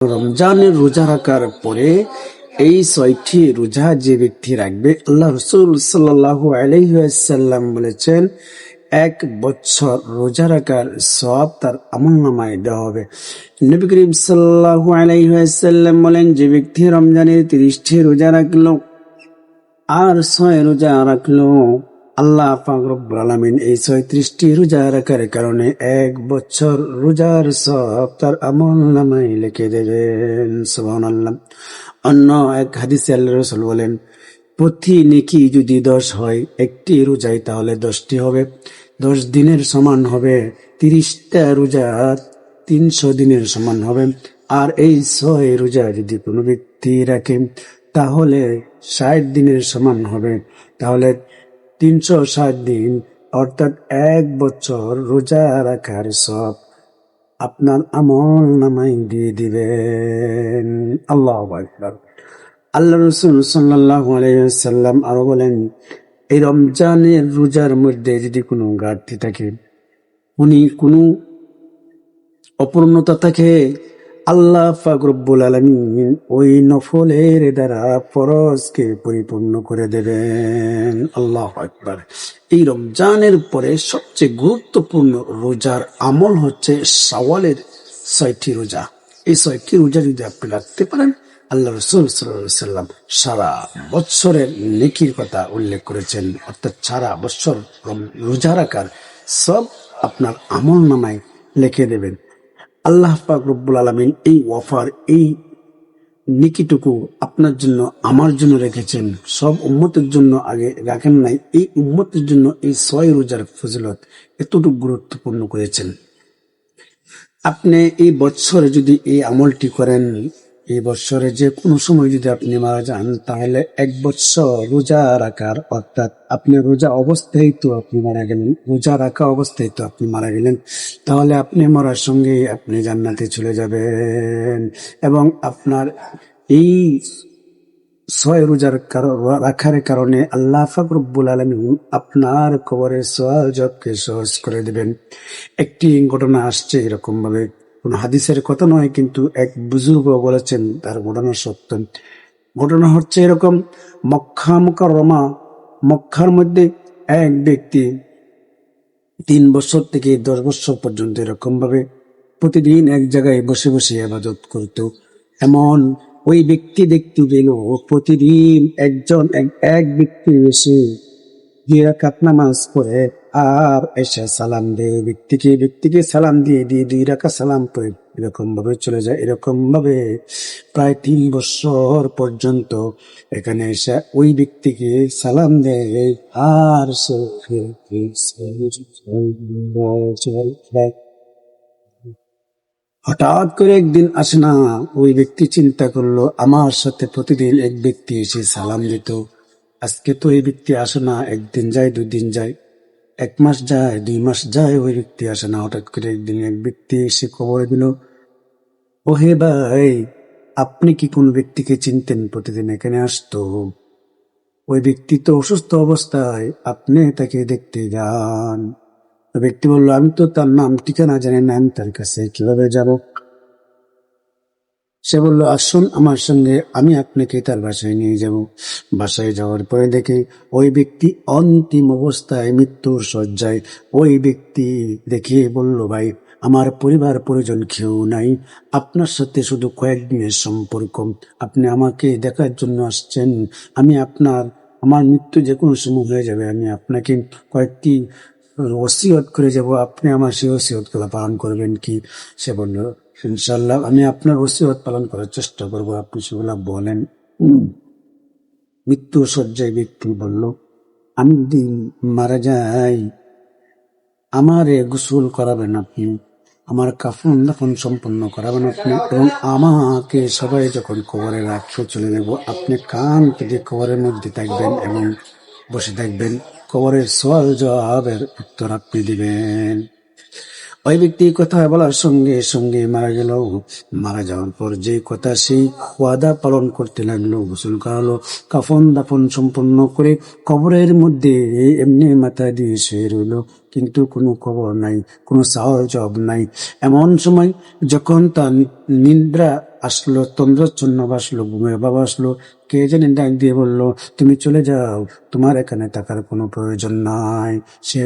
রমজানের রোজা রাখার পরে এই 6টি রোজা যে ব্যক্তি রাখবে, আল্লাহ রাসূল সাল্লাল্লাহু আলাইহি ওয়াসাল্লাম বলেছেন 1 বছর রোজা রাখার সওয়াব তার আমলনামায় দেওয়া হবে। নবী করিম সাল্লাল্লাহু আলাইহি ওয়াসাল্লাম বলেন, যে ব্যক্তি রমজানের 30টি রোজা রাখলো আর 6 রোজা রাখলো, আল্লাহ পাক রব্বুল আলামিন এই 36টি রোজা রাখার কারণে 1 বছর রোজার সওয়াব তার আমলনামায় লিখে দেবেন। সুবহানাল্লাহ। অন্য এক হাদিসে আল্লাহ রাসূল বলেন, প্রতি নেকি যদি 10 হয়, একটি রোজায় তাহলে 10টি হবে, 10 দিনের সমান হবে। 30টা রোজা 300 দিনের সমান হবে। আর এই 6 রোজা যদি কোনো ব্যক্তি রাখে তাহলে 60 দিনের সমান হবে। তাহলে 360 দিন অর্থাৎ 1 বছর রোজা রাখার সব আপনার আমল নামায় দিয়ে দিবেন। আল্লাহু আকবার। আল্লাহ রাসূল সাল্লাল্লাহু আলাইহি ওয়াসাল্লাম আরো বলেন, এই রমজানের রোজার মধ্যে যদি কোনো ঘাটতি থাকে, কোনো অপূর্ণতা থাকে, আল্লাহ পাক রব্বুল আলামিন ওই নফলের দ্বারা ফরজকে পরিপূর্ণ করে দেবেন। আল্লাহু আকবার। এই রমজানের পরে সবচেয়ে গুরুত্বপূর্ণ রোজার আমল হচ্ছে শাওয়ালের 6টি রোজা। এই 6টি রোজা যদি আপনি রাখতে পারেন, আল্লাহ রাসূল সাল্লাল্লাহু আলাইহি ওয়াসাল্লাম সারা বছরের নেকির কথা উল্লেখ করেছেন। অর্থাৎ সারা বছর রোজা রাখার সব আপনার আমল নামায় লিখে দেবেন। আল্লাহ পাক রব্বুল আলামিন এই অফার, এই নেকিটুকু আপনার জন্য, আমার জন্য রেখেছেন। সব উম্মতের জন্য আগে রাখেন নাই, এই উম্মতের জন্য এই 6 রোজার ফজিলত এতটুকু গুরুত্বপূর্ণ করেছেন। আপনি এই বছরে যদি এই আমলটি করেন, এই বছরে যে কোনো সময় যদি আপনি মারা যান, তাহলে 1 বছর রোজা রাখার, অর্থাৎ আপনি রোজা অবস্থায় তো আপনি মারা গেলেন, রোজা রাখা অবস্থায় তো আপনি মারা গেলেন, তাহলে আপনি মরার সঙ্গে আপনি জান্নাতে চলে যাবেন। এবং আপনার এই 6 রোজার রাখার কারণে আল্লাহ পাক রব্বুল আলামিন আপনার কবরের সওয়াল জবকে সহজ করে দিবেন। একটি ঘটনা আসছে এরকম ভাবে, কোন হাদিসের কথা নয়, কিন্তু এক বুজুর্গ বলেছেন, তার ঘটনা সত্য। ঘটনা হচ্ছে এরকম, মক্কা মুকাররমা, মক্কার মধ্যে এক ব্যক্তি 3 বছর থেকে 10 বছর পর্যন্ত এরকম ভাবে প্রতিদিন এক জায়গায় বসে বসে ইবাদত করত। এমন ওই ব্যক্তি দেখতে পেল প্রতিদিন এক ব্যক্তি এসে 2 রাকাত নামাজ পড়ে আর এসে সালাম দেয়, ব্যক্তিকে সালাম দিয়ে 2 রাকাত সালাম পড়ে এরকম ভাবে চলে যায়। এরকম ভাবে প্রায় 3 বছর পর্যন্ত এখানে এসে ওই ব্যক্তিকে সালাম দেয় আর হঠাৎ করে একদিন আসে না। ওই ব্যক্তি চিন্তা করলো, আমার সাথে প্রতিদিন এক ব্যক্তি এসে সালাম দিত, আজকে তো এই ব্যক্তি আসে না। একদিন যায়, 2 দিন যায়, 1 মাস যায়, 2 মাস যায়, ওই ব্যক্তি আসে না। হঠাৎ করে একদিন এক ব্যক্তি এসে খবর দিল, ও হে ভাই, আপনি কি কোন ব্যক্তিকে চিনতেন প্রতিদিন এখানে আসতো? ওই ব্যক্তি তো অসুস্থ অবস্থায়, আপনি তাকে দেখতে যান। ওই ব্যক্তি বলল, আমি তো তার নাম ঠিকানা জানি না, আমি তার কাছে কিভাবে যাব? সে বলল, আসুন আমার সঙ্গে, আমি আপনাকে তার বাসায় নিয়ে যাব। বাসায় যাওয়ার পরে দেখে ওই ব্যক্তি অন্তিম অবস্থায়, মৃত্যুর শয্যায়। ওই ব্যক্তি দেখে বলল, ভাই, আমার পরিবার পরিজন কেউ নাই, আপনার সাথে শুধু কয়েকদিনের সম্পর্ক, আপনি আমাকে দেখার জন্য আসছেন, আমার মৃত্যু যে কোনো সময় হয়ে যাবে, আমি আপনাকে কয়েকটি ওসিয়ত করে যাব, আপনি আমার সেই ওসিয়ত গুলো পালন করবেন কি? সে বলল, ইনশাল্লাহ আমি আপনার ওসিয়ত পালন করার চেষ্টা করবো, আপনি সেগুলা বলেন। মৃত্যু শয্যায় ব্যক্তি বলল, আমি যদি মারা যাই, আমারে গোসল করাবেন আপনি, আমার কাফন দাফন সম্পন্ন করাবেন আপনি, এবং আমাকে সবাই যখন কবরে রাখতে চলে যাব, আপনি কান পেতে কবরের মধ্যে থাকবেন এবং বসে থাকবেন, কবরের সওয়াল জবাবের উত্তর আপনি দিবেন। ওই ব্যক্তি কথা বলার সঙ্গে সঙ্গে মারা গেল। মারা যাওয়ার পর যে কথা সেই ওয়াদা পালন করতে লাগলো, গোসল করালো, কাফন দাফন সম্পন্ন করে কবরের মধ্যে এমনি মাথা দিয়ে শুয়ে রইল, কিন্তু কোনো খবর নাই, কোনো সওয়াল জবাব নাই। এমন সময় যখন তার নিদ্রা আসলো, তন্দ্রাচ্ছন্ন আসলো, ঘুমের বাবা আসলো, কে জানি ডাক দিয়ে বলল, তুমি চলে যাও, তোমার এখানে থাকার কোনো প্রয়োজন নাই। সে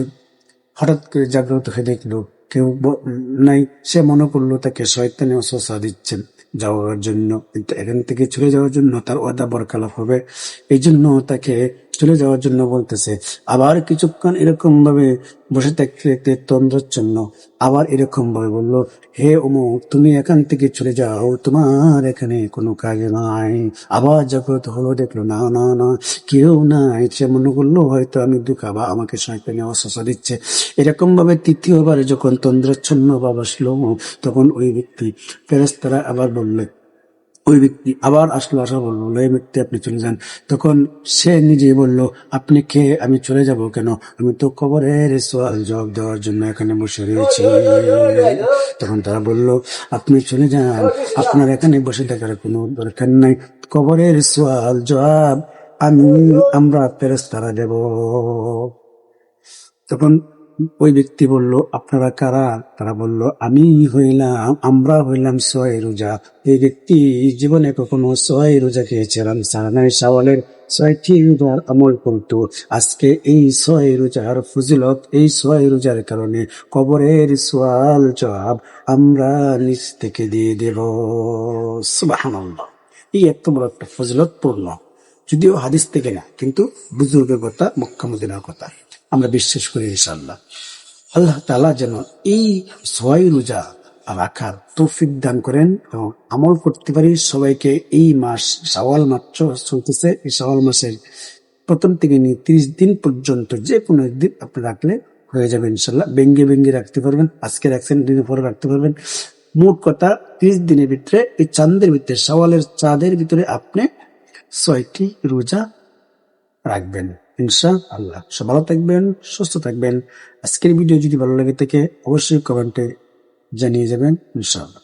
হঠাৎ করে জাগ্রত হয়ে দেখলো কেউ নাই। সে মনে করলো তাকে শয়তানে ওয়াসওয়াসা দিচ্ছেন যাওয়ার জন্য, কিন্তু এখান থেকে চলে যাওয়ার জন্য তার ওয়াদা বরখলাফ হবে, এই জন্য তাকে চলে যাওয়ার জন্য বলতেছে। আবার কিছুক্ষণ এরকম ভাবে বসে থাকতে থাকতে তন্দ্রাচ্ছন্ন আবার এরকম ভাবে বললো, হে অমুক, তুমি এখান থেকে চলে যাও, তোমার এখানে কোনো কাজ নাই। আবার জাগ্রত হলো, দেখলো না না না, কেউ নাই। সে মনে করলো হয়তো আমি দুঃখা বা আমাকে শয়তানি ওয়াসওয়াসা দিচ্ছে। এরকম ভাবে তৃতীয়বার যখন তন্দ্রাচ্ছন্ন ভাব আসলো, তখন ওই ব্যক্তি, ফেরেশতারা আবার বললে, ওই ব্যক্তি আবার আসলো, আসা বললো, এই ব্যক্তি আপনি চলে যান। তখন সে নিজেই বলল, আপনি কে, আমি চলে যাব কেন, আমি তো কবরের সওয়াল জবাব দেওয়ার জন্য এখানে বসে রয়েছি। তখন তারা বলল, আপনি চলে যান, আপনার এখানে বসে থাকার কোনো দরকার নাই, কবরের সওয়াল জবাব আমরা ফেরেশতারা দেব। তখন ওই ব্যক্তি বলল, আপনারা কারা? তারা বলল, আমরা হইলাম সোয়ে রোজা। এই ব্যক্তি জীবনে কখনো সোয়ে রোজা খেয়েছিলাম, সারানায় শাওয়ালের 6টি রোজার আমল করতো। আজকে এই সোয়ে রোজার ফজিলত, এই সোয়ে রোজার কারণে কবরের সোয়াল জবাব আমরা নিজ থেকে দিয়ে দেব। সুবহানাল্লাহ। এই এত বড় একটা ফজিলত পূর্ণ, যদিও হাদিস থেকে না, কিন্তু বুজুর্গের কথা, মক্কা মদিনার কথা আমরা বিশ্বাস করি ইনশাআল্লাহ। আল্লাহ তাআলা যেন এই সোয়াই রোজা রাখার তৌফিক দান করেন এবং আমল করতে পারি সবাইকে। এই মাস শাওয়াল মাত্র চলতেছে, এই শাওয়াল মাসের প্রথম থেকে নিয়ে 30 দিন পর্যন্ত যে কোনো একদিন আপনি রাখলে হয়ে যাবে ইনশাল্লাহ। ব্যঙ্গে ব্যঙ্গে রাখতে পারবেন, আজকে রাখছেন, দিনের পরে রাখতে পারবেন। মোট কথা 30 দিনের ভিতরে, এই চাঁদের ভিতরে, শাওয়ালের চাঁদের ভিতরে আপনি 6টি রোজা রাখবেন ইনশাআল্লাহ। সব ভালো থাকবেন, সুস্থ থাকবেন। আজকের ভিডিও যদি ভালো লাগে থাকে অবশ্যই কমেন্টে জানিয়ে যাবেন ইনশাআল্লাহ।